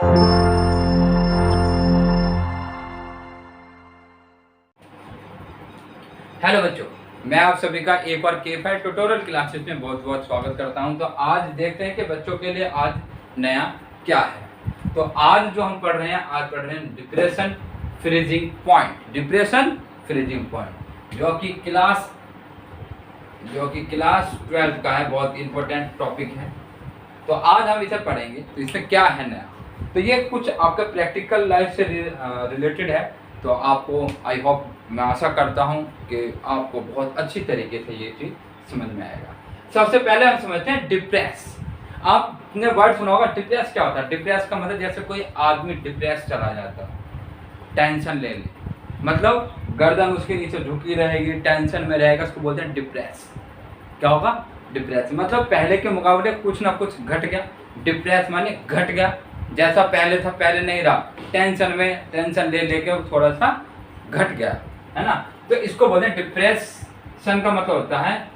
Hello बच्चों, मैं आप सभी का एक बार के5 ट्यूटोरियल क्लासेस में बहुत बहुत स्वागत करता हूं। तो आज देखते हैं कि बच्चों के लिए आज नया क्या है। तो आज जो हम पढ़ रहे हैं, आज पढ़ रहे हैं depression freezing point. Depression freezing point जो कि क्लास 12 का है, बहुत इंपॉर्टेंट टॉपिक है। तो आज हम इसे पढ़ेंगे। तो इसमें क्या है नया, तो ये कुछ आपका प्रैक्टिकल लाइफ से रिलेटेड है। तो आपको आई होप, मैं आशा करता हूँ कि आपको बहुत अच्छी तरीके से ये चीज़ समझ में आएगा। सबसे पहले हम समझते हैं डिप्रेस। आपने वर्ड सुना होगा, डिप्रेस क्या होता है। डिप्रेस का मतलब जैसे कोई आदमी डिप्रेस चला जाता है, टेंशन ले ले, मतलब गर्दन उसके नीचे झुकी रहेगी, टेंशन में रहेगा, उसको बोलते हैं डिप्रेस। क्या होगा? डिप्रेस। मतलब पहले के मुकाबले कुछ ना कुछ घट गया। डिप्रेस माने घट गया, जैसा पहले था पहले नहीं रहा, टेंशन ले लेके थोड़ा सा घट गया, है ना। तो इसको बोलते हैं डिप्रेशन। का मतलब होता है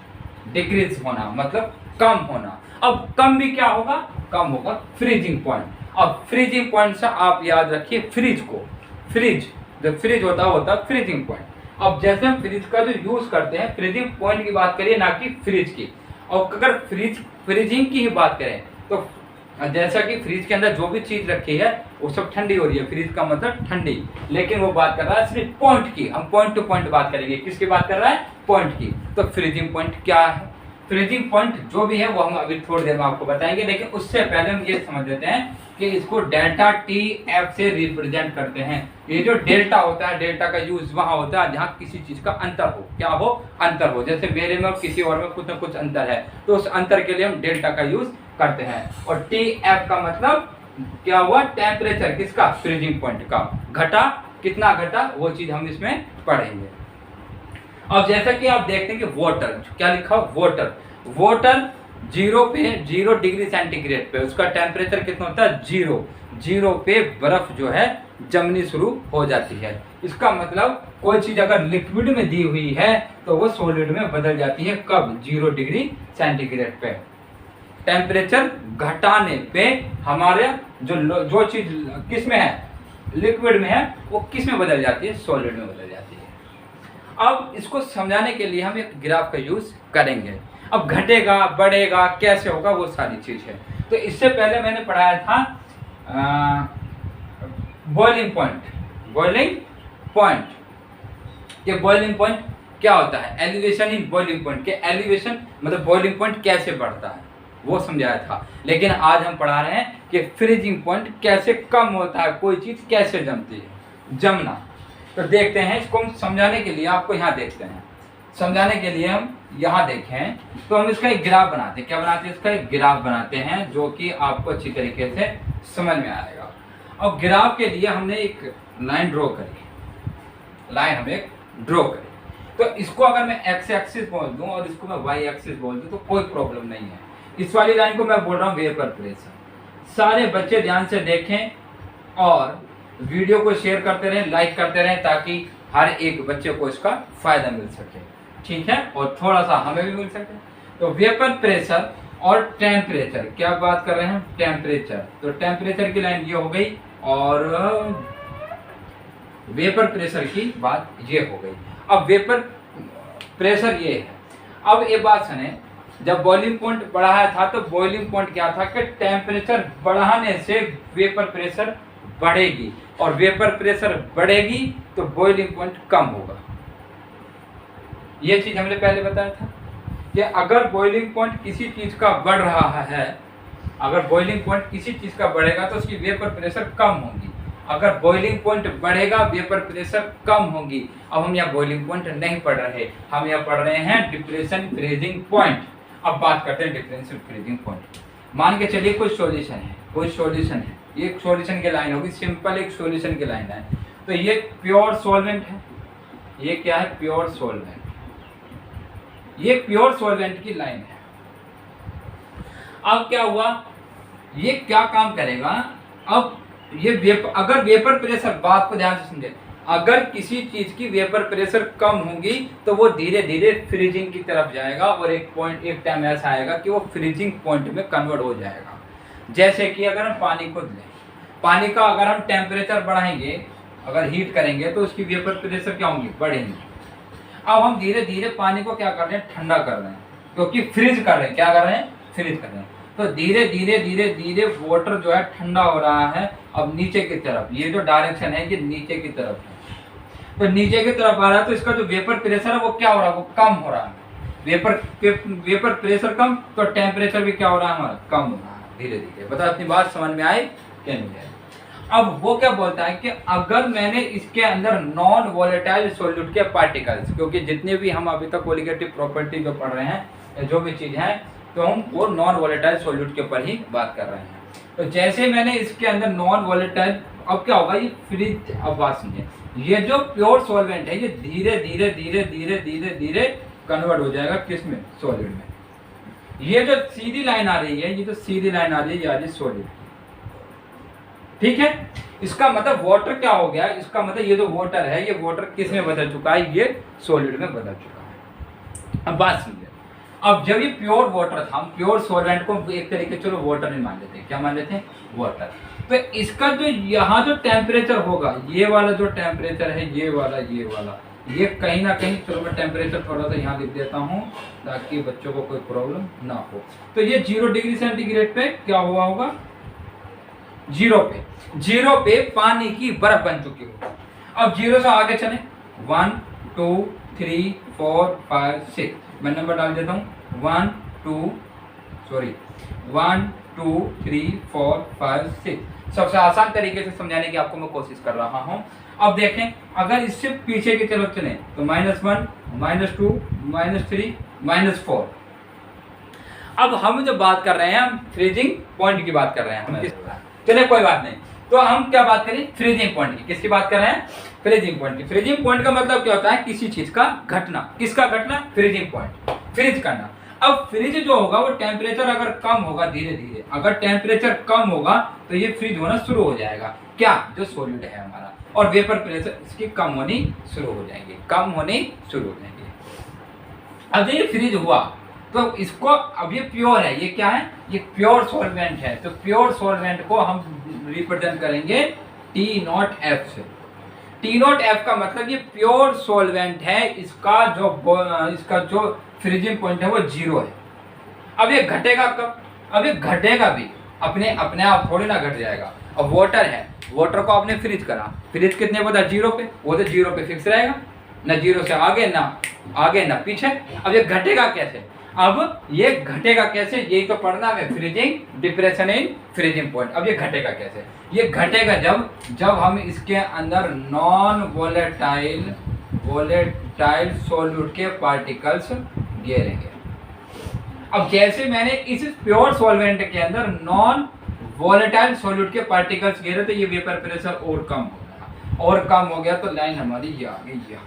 डिक्रीज होना, मतलब कम होना। अब कम भी क्या होगा? कम होगा फ्रीजिंग पॉइंट। अब फ्रीजिंग पॉइंट से आप याद रखिए फ्रिज को। फ्रिज, जो फ्रिज होता है फ्रीजिंग पॉइंट। अब जैसे हम फ्रिज का जो यूज करते हैं, फ्रीजिंग पॉइंट की बात करिए, ना कि फ्रिज की। और अगर फ्रीजिंग की ही बात करें तो जैसा कि फ्रिज के अंदर जो भी चीज रखी है वो सब ठंडी हो रही है, फ्रिज का मतलब ठंडी। लेकिन वो बात कर रहा है सिर्फ पॉइंट की। हम पॉइंट टू पॉइंट बात करेंगे। किसकी बात कर रहा है? पॉइंट की। तो फ्रीजिंग पॉइंट क्या है? फ्रीजिंग पॉइंट जो भी है वो हम अभी थोड़ी देर में आपको बताएंगे। लेकिन उससे पहले हम ये समझ लेते हैं कि इसको डेल्टा टी एफ से रिप्रेजेंट करते हैं। ये जो डेल्टा होता है, डेल्टा का यूज वहां होता है जहां किसी चीज का अंतर हो। क्या हो? अंतर हो। जैसे मेरे में और किसी और में कुछ ना कुछ अंतर है, तो उस अंतर के लिए हम डेल्टा का यूज करते हैं। और टी एफ का मतलब क्या हुआ? टेम्परेचर किसका? फ्रीजिंग पॉइंट का। घटा, कितना घटा, वो चीज हम इसमें पढ़ेंगे। अब जैसा कि आप देखते हैं कि वाटर, क्या लिखा? वाटर 0 डिग्री सेंटीग्रेड पे उसका टेम्परेचर कितना होता है? 0 पे बर्फ जो है जमनी शुरू हो जाती है। इसका मतलब कोई चीज अगर लिक्विड में दी हुई है तो वो सॉलिड में बदल जाती है। कब? 0 डिग्री सेंटीग्रेड पे। टेम्परेचर घटाने पे हमारे जो चीज किस में है? लिक्विड में है, वो किस में बदल जाती है? सॉलिड में बदल जाती है। अब इसको समझाने के लिए हम एक ग्राफ का यूज करेंगे। अब घटेगा, बढ़ेगा, कैसे होगा, वो सारी चीज है। तो इससे पहले मैंने पढ़ाया था बॉइलिंग पॉइंट। ये बॉइलिंग पॉइंट क्या होता है? एलिवेशन इन बॉइलिंग पॉइंट के एलिवेशन मतलब बॉइलिंग पॉइंट कैसे बढ़ता है वो समझाया था। लेकिन आज हम पढ़ा रहे हैं कि फ्रीजिंग पॉइंट कैसे कम होता है, कोई चीज कैसे जमती है, जमना। तो देखते हैं, इसको हम समझाने के लिए आपको यहाँ देखते हैं। समझाने के लिए हम यहाँ देखें तो हम इसका एक ग्राफ बनाते हैं। क्या बनाते हैं? इसका एक ग्राफ बनाते हैं जो कि आपको अच्छी तरीके से समझ में आएगा। अब ग्राफ के लिए हमने एक लाइन ड्रॉ करी। तो इसको अगर मैं एक्स एक्सिस बोल दूं और इसको मैं वाई एक्सिस बोल दूं तो कोई प्रॉब्लम नहीं है। इस वाली लाइन को मैं बोल रहा हूँ वेपर प्रेशर। सारे बच्चे ध्यान से देखें और वीडियो को शेयर करते रहें, लाइक करते रहें, ताकि हर एक बच्चे को इसका फायदा मिल सके, ठीक है, और थोड़ा सा हमें भी मिल सके। तो वेपर प्रेशर और टेम्परेचर, क्या बात कर रहे हैं? टेम्परेचर। तो टेम्परेचर की लाइन ये हो गई और वेपर प्रेशर की बात ये हो गई। अब वेपर प्रेशर ये है। अब ये बात सुने, जब बॉइलिंग पॉइंट बढ़ाया था तो बॉइलिंग पॉइंट क्या था कि टेम्परेचर बढ़ाने से वेपर प्रेशर बढ़ेगी, और वेपर प्रेशर बढ़ेगी तो बॉइलिंग पॉइंट कम होगा। ये चीज हमने पहले बताया था कि अगर बॉइलिंग पॉइंट किसी चीज का बढ़ रहा है, अगर बॉइलिंग पॉइंट किसी चीज का बढ़ेगा तो उसकी वेपर प्रेशर कम होगी। अगर बॉइलिंग पॉइंट बढ़ेगा, वेपर प्रेशर कम होगी। अब हम यहाँ बॉइलिंग पॉइंट नहीं पढ़ रहे, हम यहाँ पढ़ रहे हैं डिप्रेशन फ्रीजिंग पॉइंट। अब बात करते हैं डिप्रेशन फ्रीजिंग पॉइंट। मान के चलिए कोई सॉल्यूशन है, ये एक सॉल्यूशन की लाइन होगी, सिंपल एक सॉल्यूशन की लाइन है। तो ये प्योर सॉल्वेंट है, ये क्या है? Pure solvent. ये प्योर सॉल्वेंट की लाइन है। अब क्या हुआ? ये क्या काम करेगा? अब ये अगर वेपर प्रेशर, बात को ध्यान से समझे, अगर किसी चीज की वेपर प्रेशर कम होगी तो वो धीरे धीरे फ्रीजिंग की तरफ जाएगा, और एक टाइम ऐसा आएगा कि वो फ्रीजिंग पॉइंट में कन्वर्ट हो जाएगा। जैसे कि अगर हम पानी को लें पानी का अगर हम टेम्परेचर बढ़ाएंगे, अगर हीट करेंगे तो उसकी वेपर प्रेशर क्या होंगी, बढ़ेंगे। अब हम धीरे धीरे पानी को क्या कर रहे हैं, ठंडा कर रहे हैं, क्योंकि फ्रीज कर रहे हैं, क्या कर रहे हैं, फ्रीज कर रहे हैं। तो धीरे धीरे धीरे धीरे वाटर जो है ठंडा हो रहा है अब नीचे की तरफ। ये जो डायरेक्शन है ये नीचे की तरफ है, तो नीचे की तरफ आ रहा है, तो इसका जो वेपर प्रेशर है वो क्या हो रहा है, वो कम हो रहा है। वेपर प्रेशर कम तो टेम्परेचर भी क्या हो रहा है, हमारा कम हो रहा है धीरे धीरे। बता अपनी बात समझ में आए क्या नहीं आए। अब वो क्या बोलता है कि अगर मैंने इसके अंदर नॉन वोलेटाइल सॉल्यूट के पार्टिकल्स, क्योंकि जितने भी हम अभी तक कोलिगेटिव प्रॉपर्टी जो पढ़ रहे हैं, जो भी चीज है, तो हम वो नॉन वोलेटाइल सॉल्यूट के ऊपर ही बात कर रहे हैं। तो जैसे मैंने इसके अंदर नॉन वोलेटाइल, अब क्या होगा, ये फ्रीज, अब बात सुनिए, ये जो प्योर सॉल्वेंट है ये धीरे धीरे धीरे धीरे धीरे धीरे कन्वर्ट हो जाएगा किसमें, सॉलिड में। ये जो सीधी लाइन आ रही है, ये जो सीधी लाइन आ रही है, ये आ रही है सॉलिड, ठीक है। इसका मतलब वाटर क्या हो गया, इसका मतलब ये जो वाटर है, ये वाटर किस में बदल चुका है, ये सॉलिड में बदल चुका है। अब बात सुनिए, अब जब ये प्योर वाटर था, हम प्योर सॉल्वेंट को एक तरीके चलो वाटर नहीं मान लेते, क्या मान लेते हैं, वाटर। तो इसका जो यहाँ जो टेम्परेचर होगा, ये वाला जो टेम्परेचर है, ये वाला ये कहीं ना कहीं, चलो मैं टेम्परेचर थोड़ा सा यहाँ लिख देता हूँ ताकि बच्चों को कोई प्रॉब्लम ना हो। तो ये 0 डिग्री सेंटीग्रेड पे क्या हुआ होगा, 0 पे पानी की बर्फ बन चुकी होगी। अब 0 से आगे चले, 1 2 3 4 5 6, मैं नंबर डाल देता हूँ, 1 2 3 4 5 6। सबसे आसान तरीके से समझाने की आपको मैं कोशिश कर रहा हूँ। अब देखें, अगर इससे पीछे की तरफ चलें तो -1 -2 -3 -4। अब हम जो बात कर रहे हैं, हम फ्रीजिंग पॉइंट की बात कर रहे हैं, चलिए कोई बात नहीं। तो हम क्या बात करें, फ्रीजिंग पॉइंट की। किसकी बात कर रहे हैं, फ्रीजिंग पॉइंट की। फ्रीजिंग पॉइंट का मतलब क्या होता है, किसी चीज का घटना। किसका घटना, फ्रीजिंग पॉइंट, फ्रीज करना। अब फ्रीज जो होगा वो टेम्परेचर अगर कम होगा, धीरे धीरे अगर टेम्परेचर कम होगा तो ये फ्रीज होना शुरू हो जाएगा, क्या, जो सॉलिड है हमारा, और वेपर प्रेशर इसकी कम होनी शुरू हो जाएगी, कम होनी शुरू हो जाएगी। अब ये फ्रीज हुआ तो इसको, अब ये प्योर है, ये क्या है, ये प्योर सॉल्वेंट है। तो प्योर सॉल्वेंट को हम रिप्रेजेंट करेंगे T0F से। T0F का मतलब ये प्योर सॉल्वेंट है, इसका जो फ्रीजिंग पॉइंट है वो 0 है। अब ये घटेगा कब, अब ये घटेगा भी अपने आप, थोड़ी ना घट जाएगा। अब वाटर है, वाटर को आपने फ्रीज करा, फ्रीज कितने पता, 0 पे, वो तो 0 पे फिक्स रहेगा, ना 0 से आगे ना पीछे। अब ये घटेगा कैसे, अब ये घटेगा कैसे, यही तो पढ़ना है, freezing depression in freezing point. अब ये घटेगा कैसे, ये घटेगा जब हम इसके अंदर नॉन वोलेटाइल सॉल्यूट के पार्टिकल्स गिरेंगे। अब जैसे मैंने इस प्योर सॉल्वेंट के अंदर नॉन वोलेटाइल सॉल्यूट के पार्टिकल्स गिरे तो ये वेपर प्रेशर और कम हो गया, और कम हो गया तो लाइन हमारी ये आ गई यहाँ।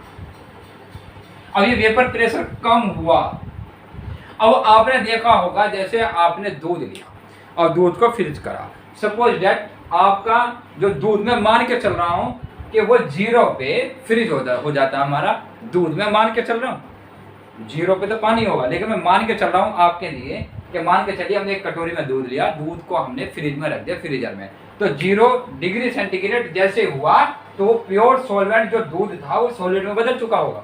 अब ये वेपर प्रेशर कम हुआ। अब आपने देखा होगा, जैसे आपने दूध लिया और दूध को फ्रीज करा, सपोज दैट आपका जो दूध, में मान के चल रहा हूँ कि वो 0 पे फ्रीज हो जाता है हमारा दूध, में मान के चल रहा हूँ, 0 पे तो पानी होगा, लेकिन मैं मान के चल रहा हूँ आपके लिए कि मान के चलिए हमने एक कटोरी में दूध लिया, दूध को हमने फ्रिज में रख दिया, फ्रीजर में, तो 0 डिग्री सेंटीग्रेड जैसे हुआ तो वो प्योर सॉल्वेंट जो दूध था वो सॉलिड में बदल चुका होगा,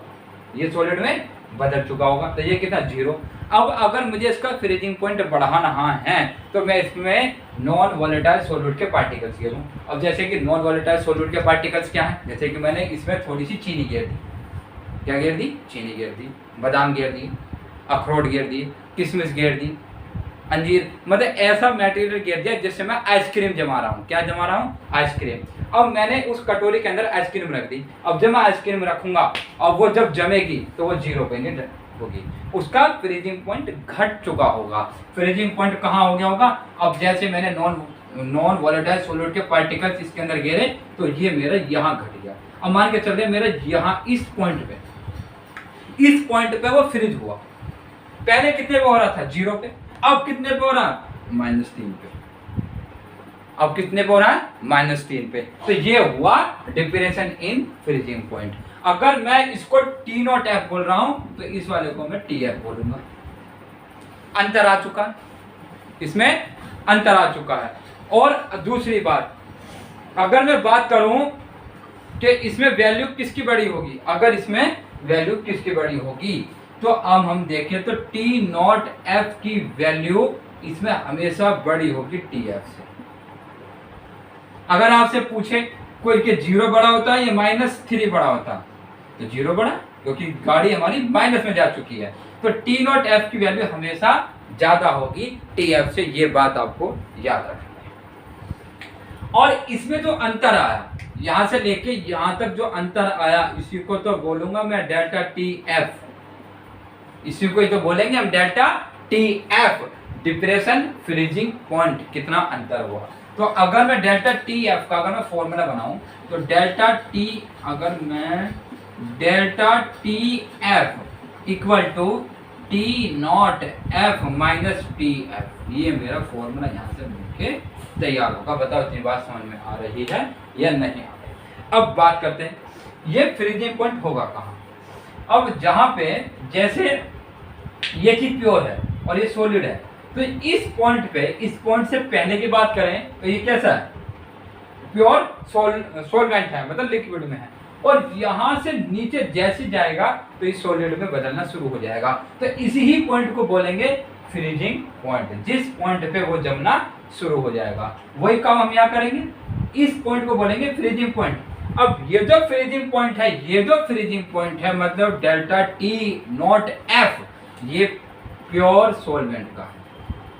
ये सॉलिड में बदल चुका होगा। तो ये कितना, 0। अब अगर मुझे इसका फ्रीजिंग पॉइंट बढ़ाना है तो मैं इसमें नॉन वोलेटाइल सॉल्यूट के पार्टिकल्स गिरूँ। अब जैसे कि नॉन वोलेटाइल सॉल्यूट के पार्टिकल्स क्या है, जैसे कि मैंने इसमें थोड़ी सी चीनी गिर दी, क्या गिर दी, चीनी गिर दी, बादाम गिर दी, अखरोट गिर दी, किशमिश गिर दी, अंजीर, मतलब ऐसा मटेरियल गिर दिया जिससे मैं आइसक्रीम जमा रहा हूँ। क्या जमा रहा हूँ, आइसक्रीम। अब मैंने उस कटोरी के अंदर आइसक्रीम रख दी। अब जब मैं आइसक्रीम रखूंगा और वो जब जमेगी तो वो 0 पे नहीं होगी, उसका फ्रीजिंग पॉइंट घट चुका होगा। फ्रीजिंग पॉइंट कहाँ हो गया होगा, अब जैसे मैंने नॉन वोलेटाइल सॉल्यूट के पार्टिकल्स इसके अंदर गिरे तो ये मेरा यहाँ घट गया। अब मान के चल रहे मेरा यहाँ इस पॉइंट पे वो फ्रीज हुआ। पहले कितने पे हो रहा था, 0 पे, अब कितने पे हो रहा है, -3 पे। अब कितने पे हो रहा है, -3 पे। तो ये हुआ डिप्रेशन इन फ्रीजिंग पॉइंट। अगर मैं इसको T0F बोल रहा हूं तो इस वाले को मैं TF बोलूंगा। अंतर आ चुका है, इसमें अंतर आ चुका है। और दूसरी बात, अगर मैं बात करूं कि इसमें वैल्यू किसकी बड़ी होगी, अगर इसमें वैल्यू किसकी बड़ी होगी, तो अब हम देखें तो टी नॉट एफ की वैल्यू इसमें हमेशा बड़ी होगी टी एफ से। अगर आपसे पूछे कोई के 0 बड़ा होता है या -3 बड़ा होता, तो 0 बड़ा, क्योंकि गाड़ी हमारी माइनस में जा चुकी है, तो टी नॉट एफ की वैल्यू हमेशा ज्यादा होगी टी एफ से, ये बात आपको याद रखनी है। और इसमें जो अंतर आया यहां से लेके यहां तक, जो अंतर आया इसी को तो बोलूंगा मैं डेल्टा टी एफ, इसी को ही तो बोलेंगे हम delta T F, depression freezing point, कितना अंतर हुआ। तो अगर मैं डेल्टा टी एफ का अगर मैं फॉर्मूला बनाऊं, तो डेल्टा टी, अगर मैं delta T F equal to T naught F minus T F, ये मेरा फॉर्मूला यहाँ से मिलके तैयार होगा। बताओ इतनी बात समझ में आ रही है या नहीं आ रही। अब बात करते हैं ये फ्रीजिंग पॉइंट होगा कहाँ। अब जहाँ पे जैसे ये चीज प्योर है और ये सॉलिड है, तो इस पॉइंट पे, इस पॉइंट से पहले की बात करें तो ये कैसा है, प्योर सॉल्वेंट है, मतलब लिक्विड में है, और यहां से नीचे जैसे जाएगा तो इस सॉलिड में बदलना शुरू हो जाएगा। तो इसी ही पॉइंट को बोलेंगे फ्रीजिंग पॉइंट, जिस पॉइंट पे वो जमना शुरू हो जाएगा। वही काम हम यहाँ करेंगे, इस पॉइंट को बोलेंगे फ्रीजिंग पॉइंट। अब ये जो फ्रीजिंग पॉइंट है, ये जो फ्रीजिंग पॉइंट है, मतलब डेल्टा टी नॉट एफ, ये प्योर सॉल्वेंट का है,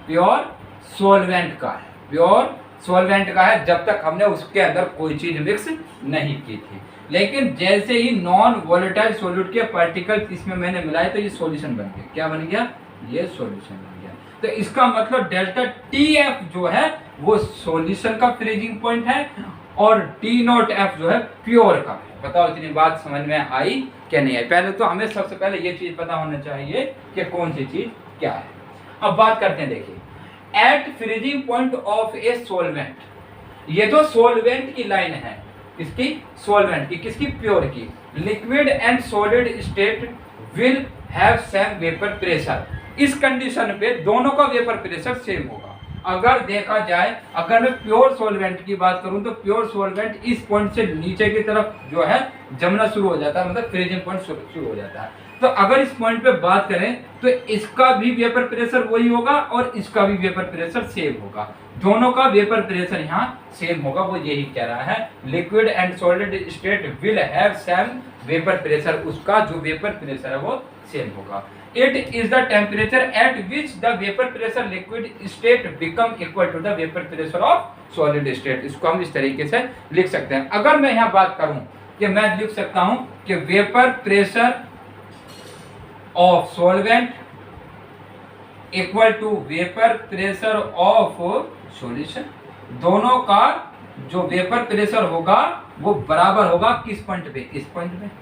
प्योर सॉल्वेंट का है, प्योर सॉल्वेंट का है, जब तक हमने उसके अंदर कोई चीज मिक्स नहीं की थी। लेकिन जैसे ही नॉन वोलेटाइल सॉल्यूट के पार्टिकल्स इसमें मैंने मिलाए तो ये सॉल्यूशन बन गया। क्या बन गया, ये सॉल्यूशन बन गया। तो इसका मतलब डेल्टा टी एफ जो है वो सॉल्यूशन का फ्रीजिंग पॉइंट है, और टी नॉट एफ जो है प्योर का है। बताओ इतनी बात समझ में आई क्या नहीं आई। पहले तो हमें सबसे पहले ये चीज पता होना चाहिए कि कौन सी चीज क्या है। अब बात करते हैं, देखिए at freezing point of a solvent, ये जो सॉल्वेंट की लाइन है, इसकी सॉल्वेंट की, किसकी, प्योर की, liquid and solid state will have same vapour pressure. इस कंडीशन पे दोनों का वेपर प्रेशर सेम होगा। अगर देखा जाए, अगर मैं प्योर सॉल्वेंट की बात करूं तो प्योर सॉल्वेंट इस पॉइंट से नीचे की तरफ जो है जमना शुरू हो जाता है, मतलब फ्रीजिंग पॉइंट शुरू हो जाता है। तो अगर इस पॉइंट पे बात करें तो इसका भी वेपर प्रेशर वही होगा और इसका भी वेपर प्रेशर सेम होगा, दोनों का वेपर प्रेशर यहाँ सेम होगा। वो यही कह रहा है, liquid and solid state will have same vapour pressure, उसका जो वेपर प्रेशर है वो सेम होगा। It is the temperature at which the vapor pressure liquid state become equal to the vapor pressure of solid state। इसको हम इस तरीके से लिख सकते हैं। अगर मैं यहाँ बात करूं कि मैं लिख सकता हूं कि vapour pressure of solvent equal to vapour pressure of solution, दोनों का जो वेपर प्रेशर होगा वो बराबर होगा किस पॉइंट पे, इस पॉइंट पे।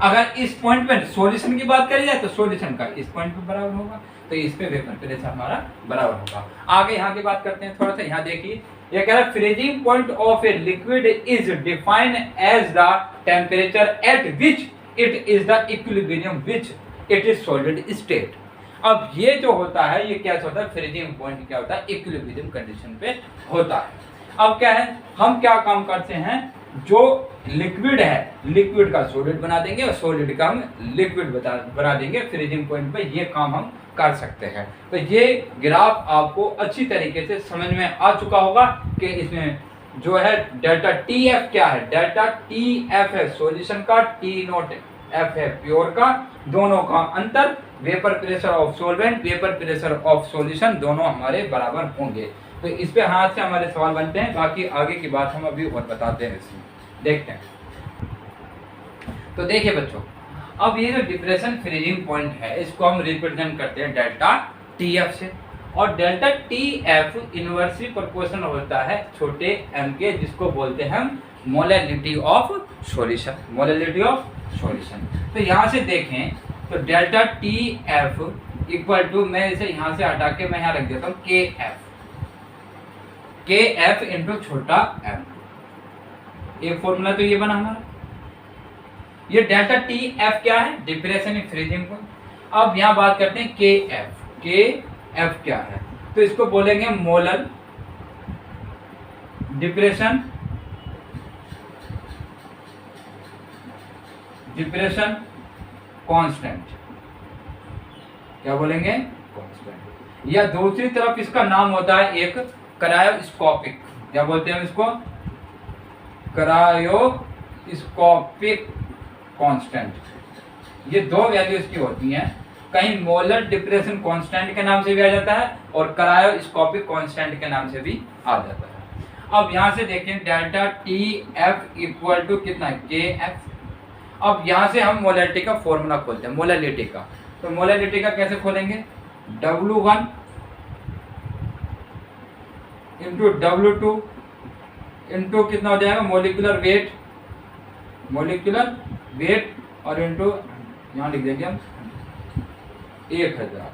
अगर इस पॉइंट पे सॉल्यूशन की बात करी जाए तो सॉल्यूशन का इस पॉइंट पे बराबर होगा, तो इस पे वेपर प्रेशर हमारा बराबर होगा। आगे यहाँ की बात करते हैं थोड़ा सा। यहाँ देखिए ये कह रहा है freezing point of a liquid is defined as the temperature at which it is the equilibrium which it is solid state. अब ये जो होता है, ये क्या होता है, फ्रीजिंग पॉइंट क्या होता है, इक्विलिब्रियम कंडीशन पे होता है। अब क्या है, हम क्या काम करते हैं, जो लिक्विड है, लिक्विड का सॉलिड बना देंगे और सॉलिड का हम लिक्विड बना देंगे फ्रीजिंग पॉइंट पे। ये काम हम कर सकते हैं। तो ये ग्राफ आपको अच्छी तरीके से समझ में आ चुका होगा कि इसमें जो है डेल्टा टी एफ क्या है, डेल्टा टी एफ है सॉल्यूशन का, टी नॉट एफ है प्योर का, दोनों का अंतर vapour pressure of solvent, vapour pressure of solution, दोनों हमारे बराबर होंगे। तो इस पे हाथ से हमारे सवाल बनते हैं, बाकी आगे की बात हम अभी और बताते हैं, इसमें देखते हैं। तो देखिए बच्चों, अब ये जो डिप्रेशन फ्रीजिंग पॉइंट है, इसको हम रिप्रेजेंट करते हैं डेल्टा टी एफ से, और delta T F inversely proportional होता है छोटे एम के, जिसको बोलते हैं हम molality of solution, molality of solution. तो यहाँ से देखें तो delta T F equal to, मैं इसे यहाँ से हटा के मैं यहाँ रख देता हूँ के एफ, के एफ इंटू छोटा एम। एक फॉर्मूला तो ये बना हमारा। ये डेल्टा टी एफ क्या है, डिप्रेशन इन फ्रीजिंग पॉइंट। अब यहाँ बात करते हैं के एफ, के एफ क्या है, तो इसको बोलेंगे मोलर डिप्रेशन डिप्रेशन कांस्टेंट, क्या बोलेंगे, कांस्टेंट। या दूसरी तरफ इसका नाम होता है एक क्रायोस्कोपिक, क्या बोलते हैं इसको, क्रायोस्कोपिक कांस्टेंट। ये दो वैल्यूज की होती हैं, कहीं मोलर डिप्रेशन कांस्टेंट के नाम से भी आ जाता है और क्रायोस्कोपिक कांस्टेंट के नाम से भी आ जाता है। अब यहाँ से देखें delta T F equal to कितना है, के एफ। अब यहाँ से हम मोलरिटी का फॉर्मूला खोलते हैं, मोलरिटी का। तो मोलरिटी का कैसे खोलेंगे, W1 इंटू W2 इंटू कितना हो जाएगा, मोलिकुलर वेट, मोलिकुलर वेट, और इंटू यहाँ लिख देंगे हम 1000।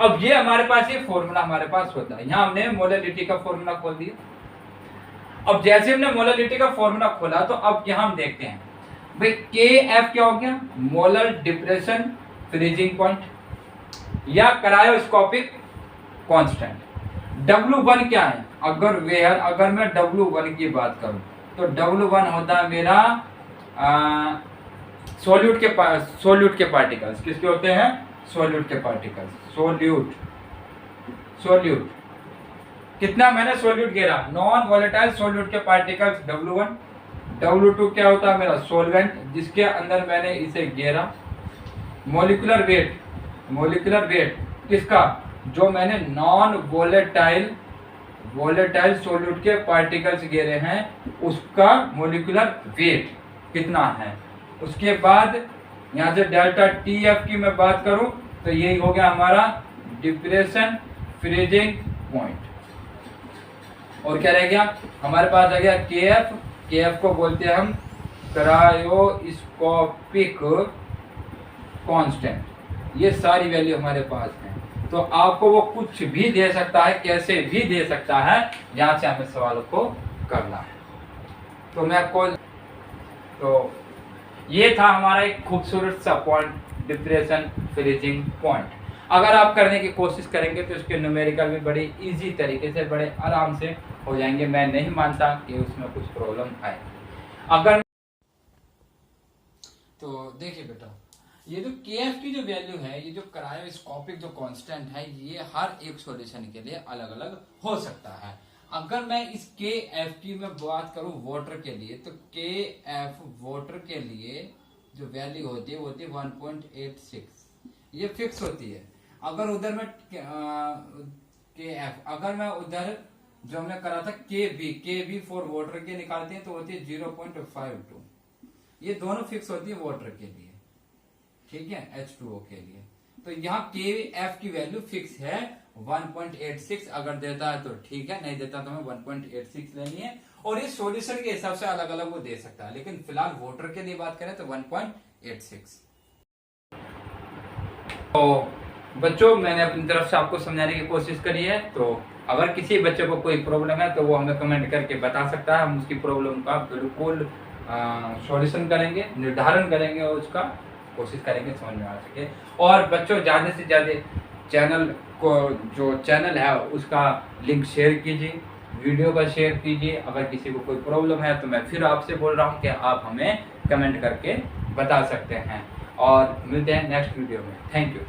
अब ये हमारे पास ये फॉर्मूला हमारे पास होता है। यहाँ हमने मोलरिटी का फॉर्मूला खोल दिया। अब जैसे हमने मोलरिटी का फॉर्मूला खोला तो अब यहाँ हम देखते हैं भाई के एफ क्या हो गया, मोलर डिप्रेशन फ्रीजिंग पॉइंट या क्रायोस्कोपिक कांस्टेंट। W1 क्या है, अगर मैं W1 की बात करूं तो W1 होता है मेरा सोल्यूट के पार्टिकल्स। किसके होते हैं, सोल्यूट के पार्टिकल्स। सोल्यूट कितना मैंने सोल्यूट घेरा, नॉन वोलेटाइल सोल्यूट के पार्टिकल्स W1। W2 क्या होता है मेरा, सोलवेंट जिसके अंदर मैंने इसे घेरा। मोलिकुलर वेट किसका, जो मैंने नॉन वोलेटाइल सोल्यूट के पार्टिकल्स घेरे हैं उसका मोलिकुलर वेट कितना है। उसके बाद यहाँ से डेल्टा टी एफ की मैं बात करूं तो यही हो गया हमारा डिप्रेशन फ्रीजिंग पॉइंट। और क्या रह गया हमारे पास, आ गया के एफ को बोलते हैं हम क्रायोस्कोपिक कांस्टेंट। ये सारी वैल्यू हमारे पास है। तो आपको वो कुछ भी दे सकता है, कैसे भी दे सकता है, यहाँ से हमें सवालों को करना है। तो मैं आपको, तो ये था हमारा एक खूबसूरत सा पॉइंट, डिप्रेशन फ्रीजिंग पॉइंट। अगर आप करने की कोशिश करेंगे तो इसके न्यूमेरिकल भी बड़े इजी तरीके से, बड़े आराम से हो जाएंगे। मैं नहीं मानता कि उसमें कुछ प्रॉब्लम आए। अगर तो देखिए बेटा, ये जो KF की जो वैल्यू है, ये जो क्रायोस्कोपिक जो कांस्टेंट है, ये हर एक सॉल्यूशन के लिए अलग अलग हो सकता है। अगर मैं इस KF की मैं बात करूं वाटर के लिए, तो KF वाटर के लिए जो वैल्यू होती है वो होती है 1.86, ये फिक्स होती है। अगर उधर में KF, अगर मैं उधर जो हमने करा था KB फॉर वाटर के निकालते हैं तो होती है 0.52, ये दोनों फिक्स होती है वाटर के लिए, ठीक है, H2O के लिए। तो यहाँ KF की वैल्यू फिक्स है 1.86। अगर देता है तो ठीक है, नहीं देता तो हमें 1.86 लेनी है। और इस सॉल्यूशन के हिसाब से अलग अलग वो दे सकता है, लेकिन फिलहाल वाटर के लिए बात करें तो 1.86। तो बच्चों, मैंने अपनी तरफ से आपको समझाने की कोशिश करी है। तो अगर किसी बच्चे को कोई प्रॉब्लम है तो वो हमें कमेंट करके बता सकता है। हम उसकी प्रॉब्लम का बिल्कुल सॉल्यूशन करेंगे, निर्धारण करेंगे और उसका कोशिश करेंगे समझ में आ सके। और बच्चों, ज़्यादा से ज़्यादा चैनल को, जो चैनल है उसका लिंक शेयर कीजिए, वीडियो का शेयर कीजिए। अगर किसी को कोई प्रॉब्लम है तो मैं फिर आपसे बोल रहा हूँ कि आप हमें कमेंट करके बता सकते हैं। और मिलते हैं नेक्स्ट वीडियो में। Thank you.